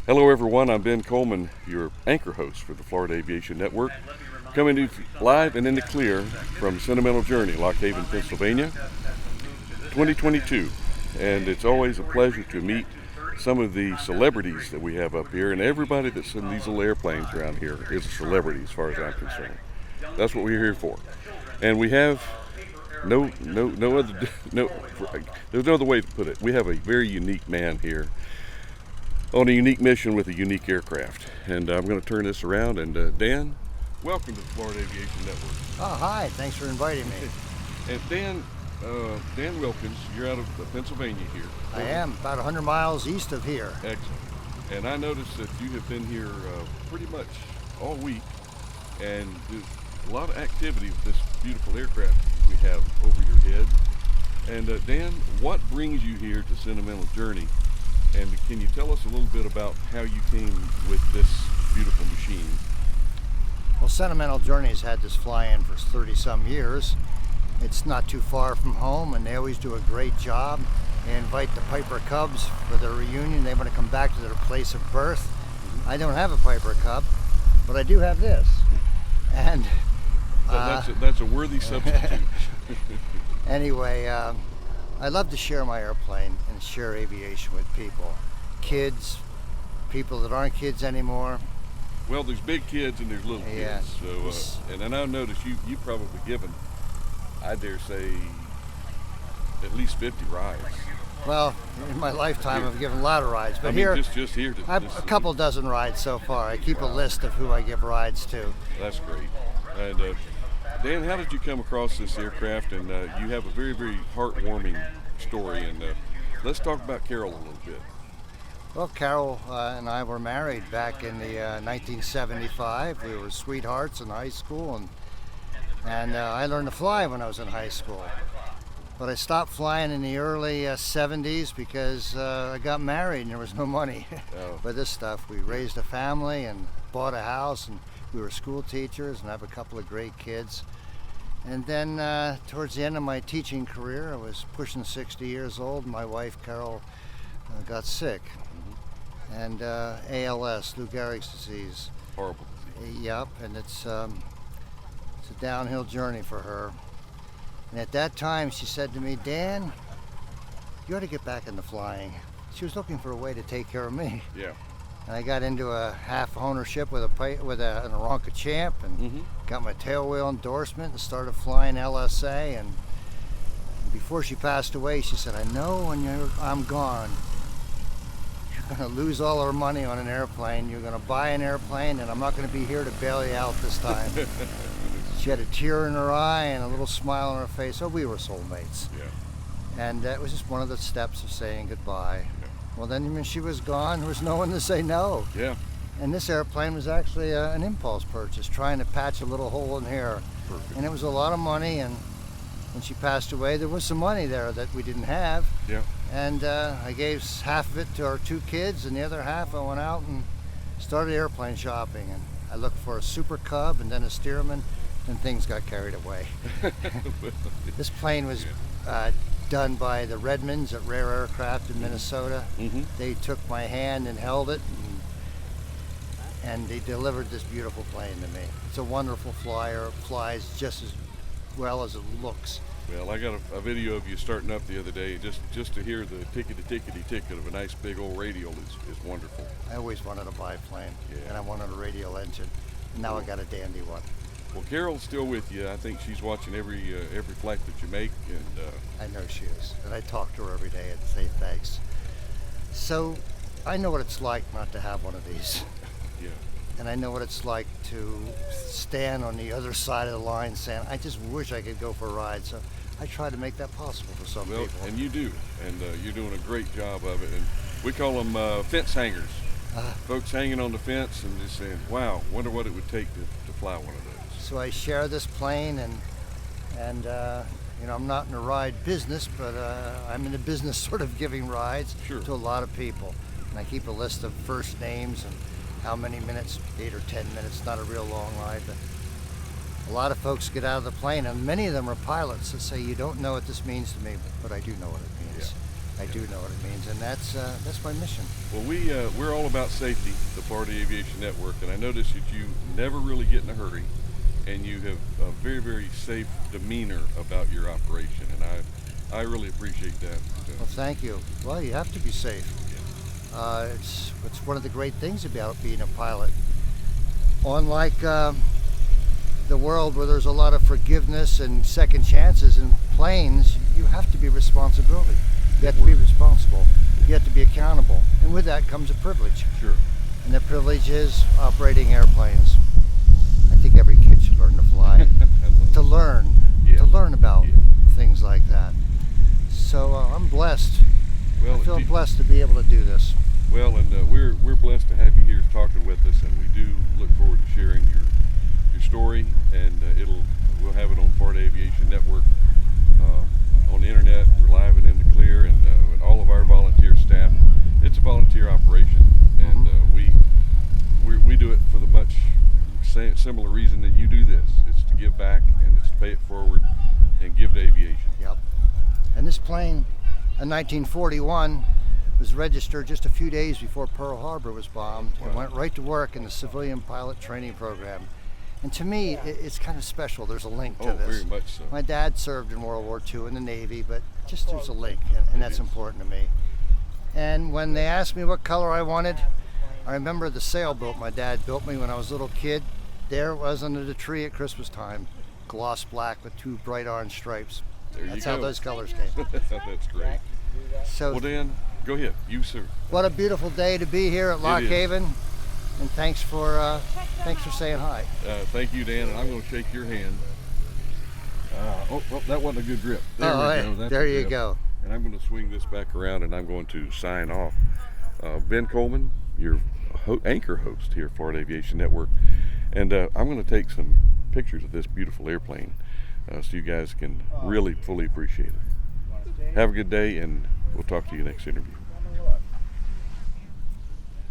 Hello everyone, I'm Ben Coleman, your anchor host for the Florida Aviation Network, coming to you live and in the clear from Sentimental Journey, Lock Haven, Pennsylvania, 2022. And it's always a pleasure to meet some of the celebrities that we have up here, and everybody that's in these little airplanes around here is a celebrity as far as I'm concerned. That's what we're here for. And we have there's no other way to put it. We have a very unique man here on a unique mission with a unique aircraft. And I'm going to turn this around. And Dan, welcome to the Florida Aviation Network. Oh, hi. Thanks for inviting me. And Dan Wilkins, you're out of Pennsylvania here. I am, about 100 miles east of here. Excellent. And I noticed that you have been here pretty much all week, and there's a lot of activity with this beautiful aircraft we have over your head. And Dan, what brings you here to Sentimental Journey? And can you tell us a little bit about how you came with this beautiful machine? Well, Sentimental Journey's had this fly-in for 30-some years. It's not too far from home, and they always do a great job. They invite the Piper Cubs for their reunion. They want to come back to their place of birth. I don't have a Piper Cub, but I do have this. And that's a worthy substitute. Anyway, I love to share my airplane and share aviation with people. Kids, people that aren't kids anymore. Well, there's big kids and there's little Yeah. kids. So, and I noticed you've probably given, I dare say, at least 50 rides. Well, in my lifetime, I've given a lot of rides, but just here. I have a couple dozen rides so far. I keep a list of who I give rides to. That's great. And Dan, how did you come across this aircraft? And you have a very, very heartwarming story. And let's talk about Carol a little bit. Well, Carol and I were married back in the 1975. We were sweethearts in high school, and I learned to fly when I was in high school. But I stopped flying in the early 70s because I got married and there was no money for this stuff. We raised a family and bought a house, and we were school teachers, and I have a couple of great kids. And then towards the end of my teaching career, I was pushing 60 years old. My wife, Carol, got sick. And ALS, Lou Gehrig's disease. Horrible. Yep, and it's a downhill journey for her. And at that time, she said to me, "Dan, you ought to get back into flying." She was looking for a way to take care of me. Yeah. And I got into a half ownership with an Aronca Champ, and got my tailwheel endorsement and started flying LSA. And before she passed away, she said, "I know when I'm gone, you're going to lose all our money on an airplane. You're going to buy an airplane, and I'm not going to be here to bail you out this time." She had a tear in her eye and a little smile on her face. Oh, we were soulmates. Yeah. And it was just one of the steps of saying goodbye. Yeah. Well, then when she was gone, there was no one to say no. Yeah. And this airplane was actually an impulse purchase, trying to patch a little hole in here. Perfect. And it was a lot of money, and when she passed away, there was some money there that we didn't have. Yeah. And I gave half of it to our two kids, and the other half I went out and started airplane shopping. And I looked for a Super Cub and then a Stearman, and things got carried away. This plane was done by the Redmonds at Rare Aircraft in Minnesota. They took my hand and held it, and they delivered this beautiful plane to me. It's a wonderful flyer. It flies just as well as it looks. Well, I got a video of you starting up the other day. Just to hear the tickety-tickety-ticket of a nice big old radial is wonderful. I always wanted a biplane, Yeah. and I wanted a radial engine. And now I got a dandy one. Well, Carol's still with you. I think she's watching every flight that you make, and I know she is, and I talk to her every day and say thanks. So I know what it's like not to have one of these. yeah. And I know what it's like to stand on the other side of the line saying, I just wish I could go for a ride. So I try to make that possible for some Well, people. and you do, and you're doing a great job of it. And we call them fence hangers. Folks hanging on the fence and just saying, wow, wonder what it would take to fly one of those. So I share this plane, and you know, I'm not in the ride business, but I'm in the business sort of giving rides to a lot of people. And I keep a list of first names and how many minutes, 8 or 10 minutes, not a real long ride, but a lot of folks get out of the plane, and many of them are pilots that say, you don't know what this means to me, but I do know what it means. I do know what it means, and that's my mission. Well, we're all about safety, the Florida Aviation Network, and I noticed that you never really get in a hurry, and you have a very, very safe demeanor about your operation, and I really appreciate that. Well, thank you. Well, you have to be safe. It's one of the great things about being a pilot. Unlike the world where there's a lot of forgiveness and second chances in planes, you have to be responsible. You have to be responsible. You have to be accountable. And with that comes a privilege. Sure. And the privilege is operating airplanes. I think every kid should learn to fly. to learn about things like that. So I'm blessed. Well, I feel blessed to be able to do this. Well, and we're blessed to have you here talking with us, and we do look forward to sharing your story, and we'll have it on Florida Aviation Network on the internet. We're live and in the clear, and with all of our volunteer staff. It's a volunteer operation, and we do it for the much similar reason that you do this. It's to give back, and it's to pay it forward and give to aviation. Yep. And this plane in 1941 was registered just a few days before Pearl Harbor was bombed, and went right to work in the civilian pilot training program. And to me, it's kind of special. There's a link to this. Very much so. My dad served in World War II in the Navy, but just there's a link, and that's important to me. And when they asked me what color I wanted, I remember the sailboat my dad built me when I was a little kid. There it was under the tree at Christmas time, gloss black with 2 bright orange stripes. That's how those colors came. That's great. So, well, Dan, go ahead. You, sir. What a beautiful day to be here at Lock Haven, and thanks for saying hi. Thank you, Dan, and I'm going to shake your hand. That wasn't a good grip. There we go. There you go. And I'm going to swing this back around, and I'm going to sign off. Ben Coleman, your anchor host here at Florida Aviation Network, and I'm going to take some pictures of this beautiful airplane so you guys can really fully appreciate it. Have a good day, and we'll talk to you next interview.